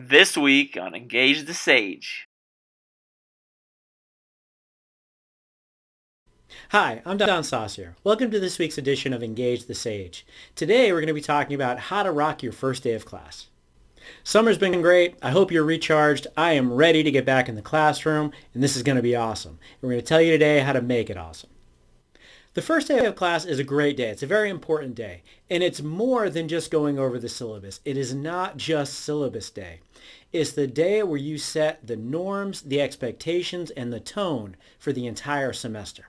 This week on Engage the Sage. Hi, I'm Don Saucier. Welcome to this week's edition of Engage the Sage. Today we're going to be talking about how to rock your first day of class. Summer's been great. I hope you're recharged. I am ready to get back in the classroom, and this is going to be awesome. We're going to tell you today how to make it awesome. The first day of class is a great day. It's a very important day, and it's more than just going over the syllabus. It is not just syllabus day. It's the day where you set the norms, the expectations, and the tone for the entire semester.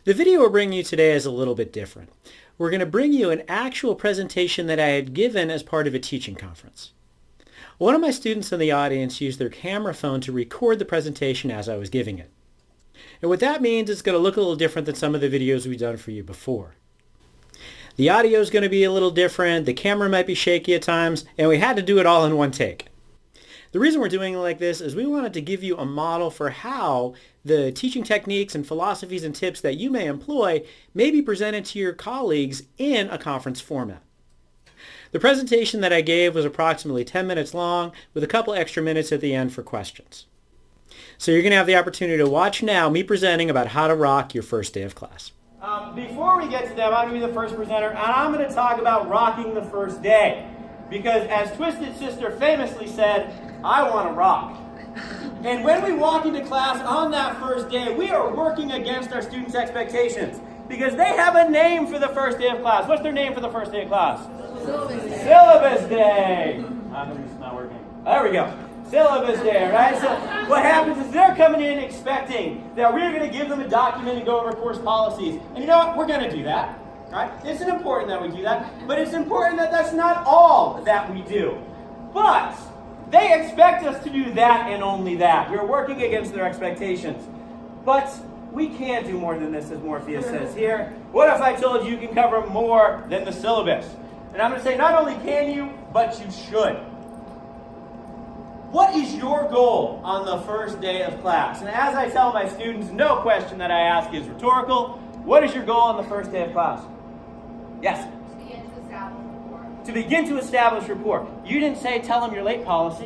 The video we're bringing you today is a little bit different. We're going to bring you an actual presentation that I had given as part of a teaching conference. One of my students in the audience used their camera phone to record the presentation as I was giving it. And what that means is it's going to look a little different than some of the videos we've done for you before. The audio is going to be a little different, the camera might be shaky at times, and we had to do it all in one take. The reason we're doing it like this is we wanted to give you a model for how the teaching techniques and philosophies and tips that you may employ may be presented to your colleagues in a conference format. The presentation that I gave was approximately 10 minutes long with a couple extra minutes at the end for questions. So you're going to have the opportunity to watch now me presenting about how to rock your first day of class. Before we get to that, I'm going to be the first presenter, and I'm going to talk about rocking the first day. Because as Twisted Sister famously said, I want to rock. And when we walk into class on that first day, we are working against our students' expectations. Because they have a name for the first day of class. What's their name for the first day of class? Syllabus day. Syllabus day. It's not working. There we go. Syllabus day, right? So what happens is they're coming in expecting that we're going to give them a document and go over course policies. And you know what? We're going to do that. Right? It's important that we do that, but it's important that that's not all that we do. But they expect us to do that and only that. We're working against their expectations. But we can do more than this, as Morpheus says here. What if I told you can cover more than the syllabus? And I'm going to say not only can you, but you should. What is your goal on the first day of class? And as I tell my students, no question that I ask is rhetorical. What is your goal on the first day of class? Yes? To begin to establish rapport. To begin to establish rapport. You didn't say tell them you're late policy.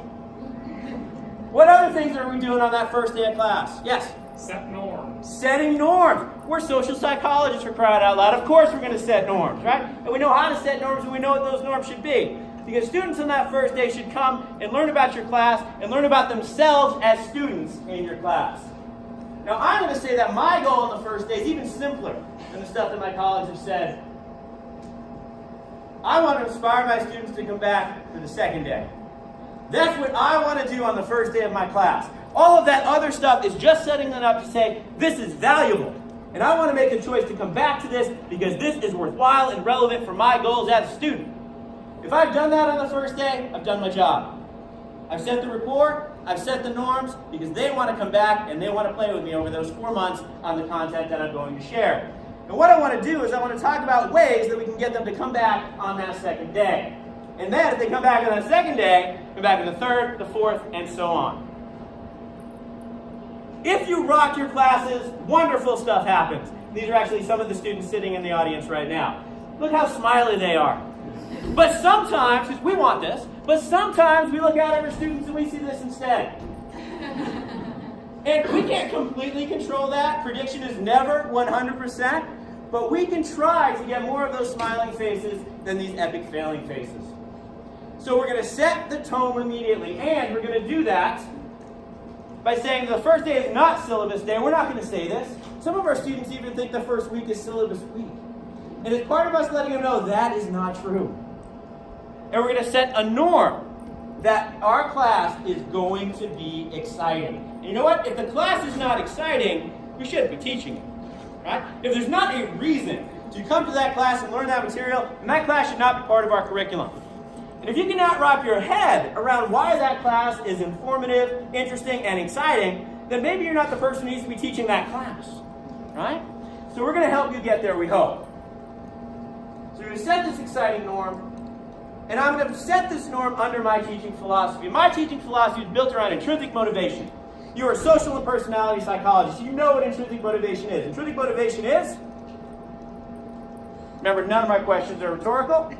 What other things are we doing on that first day of class? Yes? Set norms. Setting norms. We're social psychologists, for crying out loud. Of course we're going to set norms, right? And we know how to set norms and we know what those norms should be. Because students on that first day should come and learn about your class and learn about themselves as students in your class. Now I'm going to say that my goal on the first day is even simpler than the stuff that my colleagues have said. I want to inspire my students to come back for the second day. That's what I want to do on the first day of my class. All of that other stuff is just setting them up to say, this is valuable. And I want to make a choice to come back to this because this is worthwhile and relevant for my goals as a student. If I've done that on the first day, I've done my job. I've set the rapport, I've set the norms, because they want to come back and they want to play with me over those 4 months on the content that I'm going to share. And what I want to do is I want to talk about ways that we can get them to come back on that second day. And then if they come back on that second day, come back on the third, the fourth, and so on. If you rock your classes, wonderful stuff happens. These are actually some of the students sitting in the audience right now. Look how smiley they are. But sometimes, because we want this, but sometimes we look out at our students and we see this instead. And we can't completely control that. Prediction is never 100%. But we can try to get more of those smiling faces than these epic failing faces. So we're going to set the tone immediately. And we're going to do that by saying the first day is not syllabus day. We're not going to say this. Some of our students even think the first week is syllabus week. And it's part of us letting them know that is not true. And we're going to set a norm that our class is going to be exciting. And you know what? If the class is not exciting, we shouldn't be teaching it. Right? If there's not a reason to come to that class and learn that material, then that class should not be part of our curriculum. And if you cannot wrap your head around why that class is informative, interesting, and exciting, then maybe you're not the person who needs to be teaching that class. Right? So we're going to help you get there, we hope. So we're going to set this exciting norm, and I'm going to set this norm under my teaching philosophy. My teaching philosophy is built around intrinsic motivation. You're a social and personality psychologist. You know what intrinsic motivation is. Intrinsic motivation is, remember, none of my questions are rhetorical.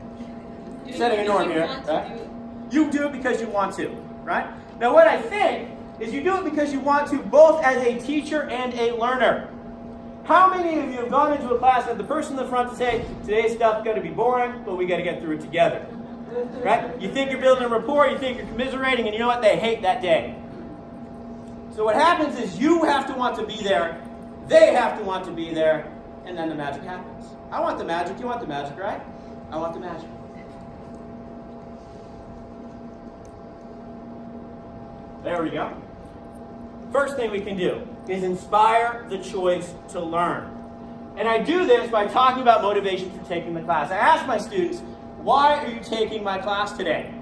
Setting a norm here. Right? You do it because you want to, right? Now what I think is you do it because you want to, both as a teacher and a learner. How many of you have gone into a class and the person in the front to say, today's stuff's going to be boring, but we got to get through it together? Right? You think you're building a rapport, you think you're commiserating, and you know what? They hate that day. So what happens is you have to want to be there, they have to want to be there, and then the magic happens. I want the magic, you want the magic, right? I want the magic. There we go. First thing we can do is inspire the choice to learn. And I do this by talking about motivation for taking the class. I ask my students, why are you taking my class today?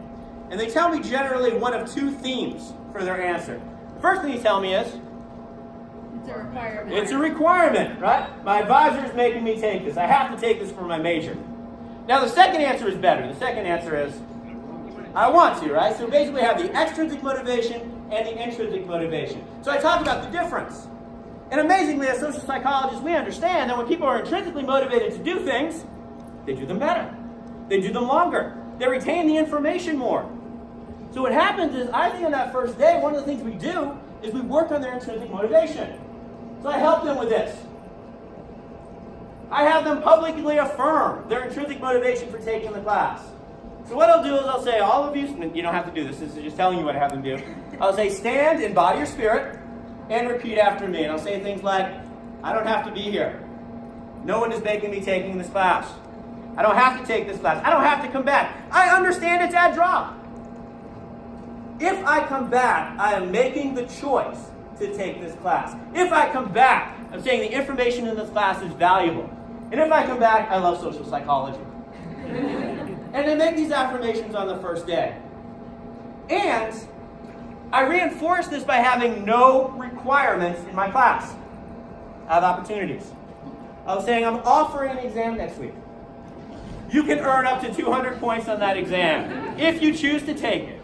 And they tell me generally one of two themes for their answer. The first thing they tell me is, It's a requirement. it's a requirement, right? My advisor is making me take this. I have to take this for my major. Now the second answer is better. The second answer is, I want to, right? So basically I have the extrinsic motivation and the intrinsic motivation. So I talk about the difference. And amazingly, as social psychologists, we understand that when people are intrinsically motivated to do things, they do them better. They do them longer. They retain the information more. So what happens is, I think on that first day, one of the things we do is we work on their intrinsic motivation. So I help them with this. I have them publicly affirm their intrinsic motivation for taking the class. So what I'll do is I'll say, all of you, you don't have to do this, this is just telling you what I have them do. I'll say, stand in body or spirit, and repeat after me. And I'll say things like, I don't have to be here. No one is making me taking this class. I don't have to take this class. I don't have to come back. I understand it's at drop. If I come back, I am making the choice to take this class. If I come back, I'm saying the information in this class is valuable. And if I come back, I love social psychology. And I make these affirmations on the first day. And I reinforce this by having no requirements in my class. I have opportunities. I was saying I'm offering an exam next week. You can earn up to 200 points on that exam if you choose to take it.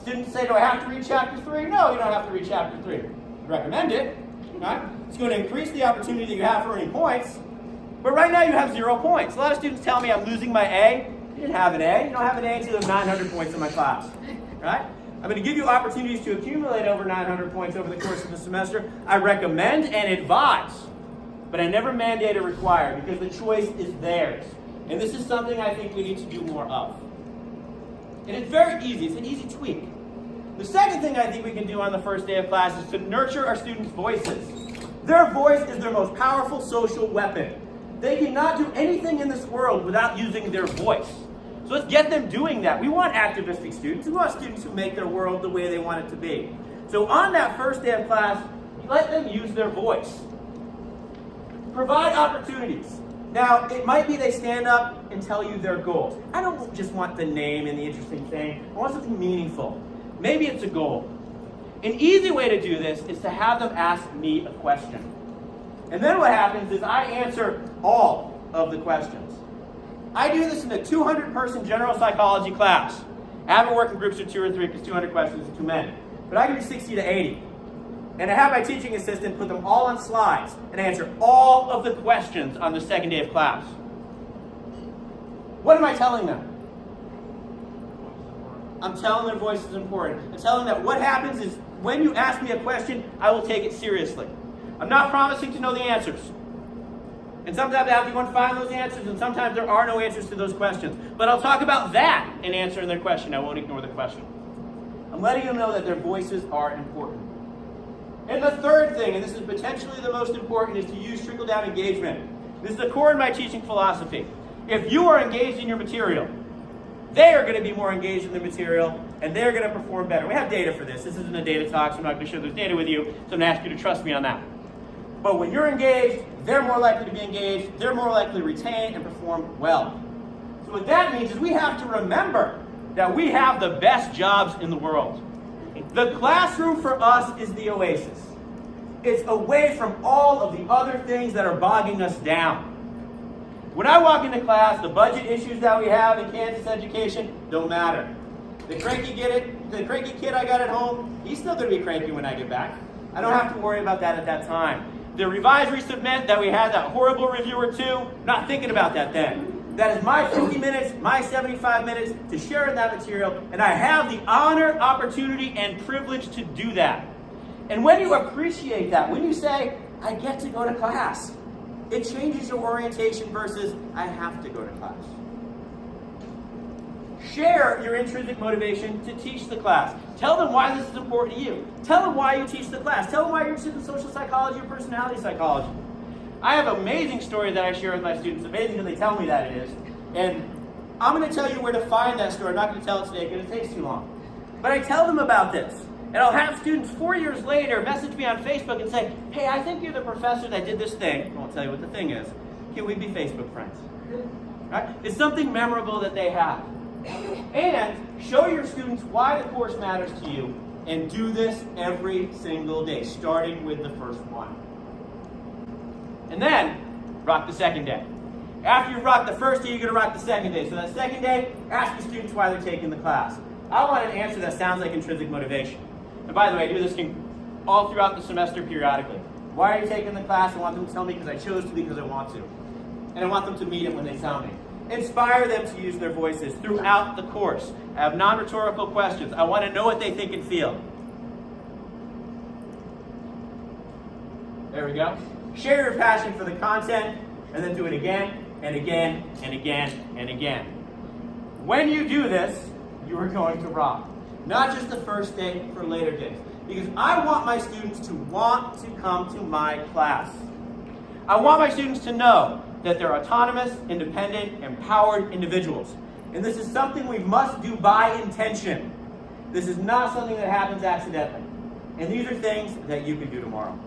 Students say, do I have to read chapter 3? No, you don't have to read chapter 3. I recommend it. Right? It's going to increase the opportunity that you have for earning points. But right now you have 0 points. A lot of students tell me I'm losing my A. You didn't have an A. You don't have an A until you have 900 points in my class. Right? I'm going to give you opportunities to accumulate over 900 points over the course of the semester. I recommend and advise, but I never mandate or require because the choice is theirs. And this is something I think we need to do more of. And it's very easy. It's an easy tweak. The second thing I think we can do on the first day of class is to nurture our students' voices. Their voice is their most powerful social weapon. They cannot do anything in this world without using their voice. So let's get them doing that. We want activistic students. We want students who make their world the way they want it to be. So on that first day of class, let them use their voice. Provide opportunities. Now, it might be they stand up and tell you their goals. I don't just want the name and the interesting thing. I want something meaningful. Maybe it's a goal. An easy way to do this is to have them ask me a question. And then what happens is I answer all of the questions. I do this in a 200-person general psychology class. I haven't worked in groups of 2 or 3 because 200 questions is too many. But I can do 60 to 80. And I have my teaching assistant put them all on slides and answer all of the questions on the second day of class. What am I telling them? I'm telling their voice is important. I'm telling them that what happens is when you ask me a question, I will take it seriously. I'm not promising to know the answers. And sometimes I have to go and find those answers, and sometimes there are no answers to those questions. But I'll talk about that in answering their question. I won't ignore the question. I'm letting them know that their voices are important. And the third thing, and this is potentially the most important, is to use trickle-down engagement. This is the core in my teaching philosophy. If you are engaged in your material, they are going to be more engaged in the material, and they're going to perform better. We have data for this. This isn't a data talk, so I'm not going to share this data with you, so I'm going to ask you to trust me on that. But when you're engaged, they're more likely to be engaged, they're more likely to retain and perform well. So what that means is we have to remember that we have the best jobs in the world. The classroom for us is the oasis. It's away from all of the other things that are bogging us down. When I walk into class, the budget issues that we have in Kansas education don't matter. The cranky kid I got at home, he's still going to be cranky when I get back. I don't have to worry about that at that time. The revise resubmit that we had that horrible review or two, not thinking about that then. That is my 50 minutes, my 75 minutes to share in that material, and I have the honor, opportunity, and privilege to do that. And when you appreciate that, when you say, I get to go to class, it changes your orientation versus, I have to go to class. Share your intrinsic motivation to teach the class. Tell them why this is important to you. Tell them why you teach the class. Tell them why you're interested in social psychology or personality psychology. I have an amazing story that I share with my students. Amazing when they tell me that it is. And I'm going to tell you where to find that story. I'm not going to tell it today because it takes too long. But I tell them about this. And I'll have students 4 years later message me on Facebook and say, hey, I think you're the professor that did this thing. I won't tell you what the thing is. Can we be Facebook friends? Right? It's something memorable that they have. And show your students why the course matters to you, and do this every single day, starting with the first one. And then, rock the second day. After you've rocked the first day, you're going to rock the second day. So that second day, ask your students why they're taking the class. I want an answer that sounds like intrinsic motivation. And by the way, I do this all throughout the semester periodically. Why are you taking the class? I want them to tell me because I chose to, because I want to. And I want them to mean it when they tell me. Inspire them to use their voices throughout the course. I have non-rhetorical questions. I want to know what they think and feel. There we go. Share your passion for the content, and then do it again, and again, and again, and again. When you do this, you are going to rock. Not just the first day, for later days. Because I want my students to want to come to my class. I want my students to know that they're autonomous, independent, empowered individuals. And this is something we must do by intention. This is not something that happens accidentally. And these are things that you can do tomorrow.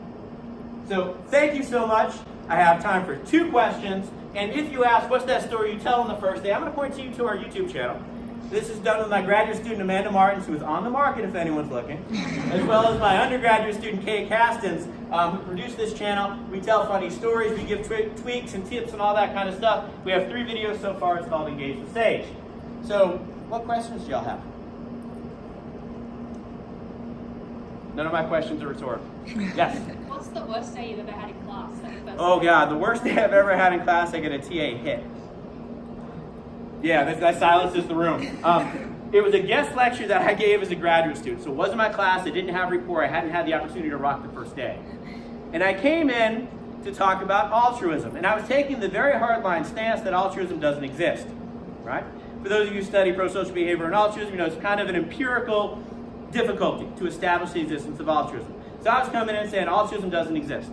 So thank you so much. I have time for 2 questions. And if you ask, what's that story you tell on the first day, I'm going to point you to our YouTube channel. This is done with my graduate student, Amanda Martins, who is on the market if anyone's looking, as well as my undergraduate student, Kay Castens, who produced this channel. We tell funny stories, we give tweaks and tips and all that kind of stuff. We have 3 videos so far. It's called Engage the Sage. So, what questions do y'all have? None of my questions are rhetorical. Yes? What's the worst day you've ever had in class? Oh, God, the worst day I've ever had in class, I get a TA hit. Yeah, that silences the room. It was a guest lecture that I gave as a graduate student. So it wasn't my class. I didn't have rapport. I hadn't had the opportunity to rock the first day. And I came in to talk about altruism. And I was taking the very hardline stance that altruism doesn't exist. Right? For those of you who study pro-social behavior and altruism, you know it's kind of an empirical difficulty to establish the existence of altruism. So I was coming in and saying altruism doesn't exist.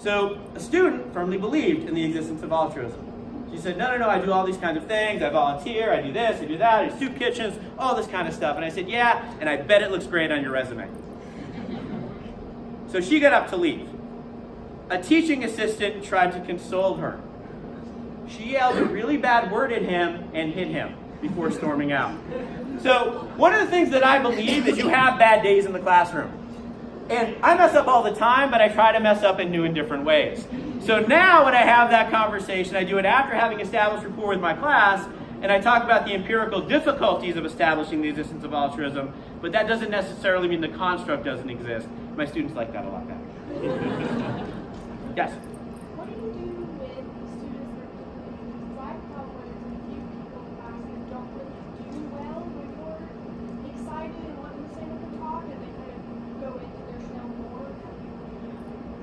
So a student firmly believed in the existence of altruism. She said, no, I do all these kinds of things. I volunteer, I do this, I do that, I do soup kitchens, all this kind of stuff. And I said, yeah, and I bet it looks great on your resume. So she got up to leave. A teaching assistant tried to console her. She yelled a really bad word at him and hit him before storming out. So one of the things that I believe is you have bad days in the classroom. And I mess up all the time, but I try to mess up in new and different ways. So now when I have that conversation, I do it after having established rapport with my class, and I talk about the empirical difficulties of establishing the existence of altruism, but that doesn't necessarily mean the construct doesn't exist. My students like that a lot better. Yes? What do you do with the students that are because I've had one or a few people in class that don't really do well when you're excited and wanting to say what they're talking, and they kind of go into their shell more?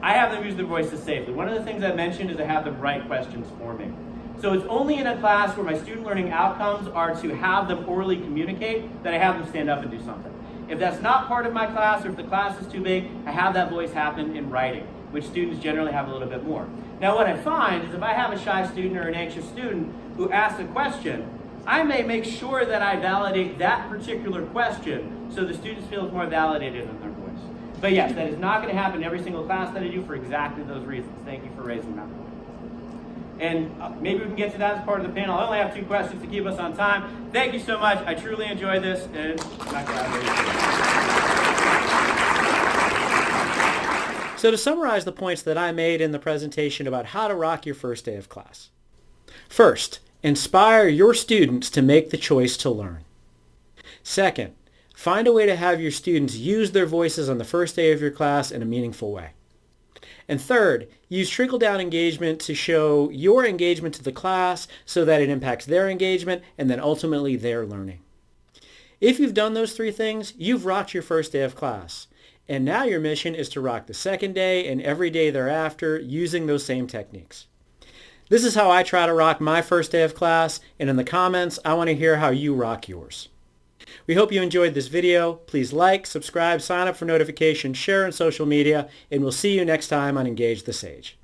I have them use their voices safely. One of the things I mentioned is I have them write questions for me. So it's only in a class where my student learning outcomes are to have them orally communicate that I have them stand up and do something. If that's not part of my class, or if the class is too big, I have that voice happen in writing, which students generally have a little bit more. Now what I find is if I have a shy student or an anxious student who asks a question, I may make sure that I validate that particular question so the students feel more validated in their voice. But yes, that is not going to happen in every single class that I do for exactly those reasons. Thank you for raising that. And maybe we can get to that as part of the panel. I only have 2 questions to keep us on time. Thank you so much. I truly enjoyed this. And So to summarize the points that I made in the presentation about how to rock your first day of class. First, inspire your students to make the choice to learn. Second, find a way to have your students use their voices on the first day of your class in a meaningful way. And third, use trickle-down engagement to show your engagement to the class so that it impacts their engagement and then ultimately their learning. If you've done those three things, you've rocked your first day of class. And now your mission is to rock the second day and every day thereafter using those same techniques. This is how I try to rock my first day of class, and in the comments, I want to hear how you rock yours. We hope you enjoyed this video. Please like, subscribe, sign up for notifications, share on social media, and we'll see you next time on Engage the Sage.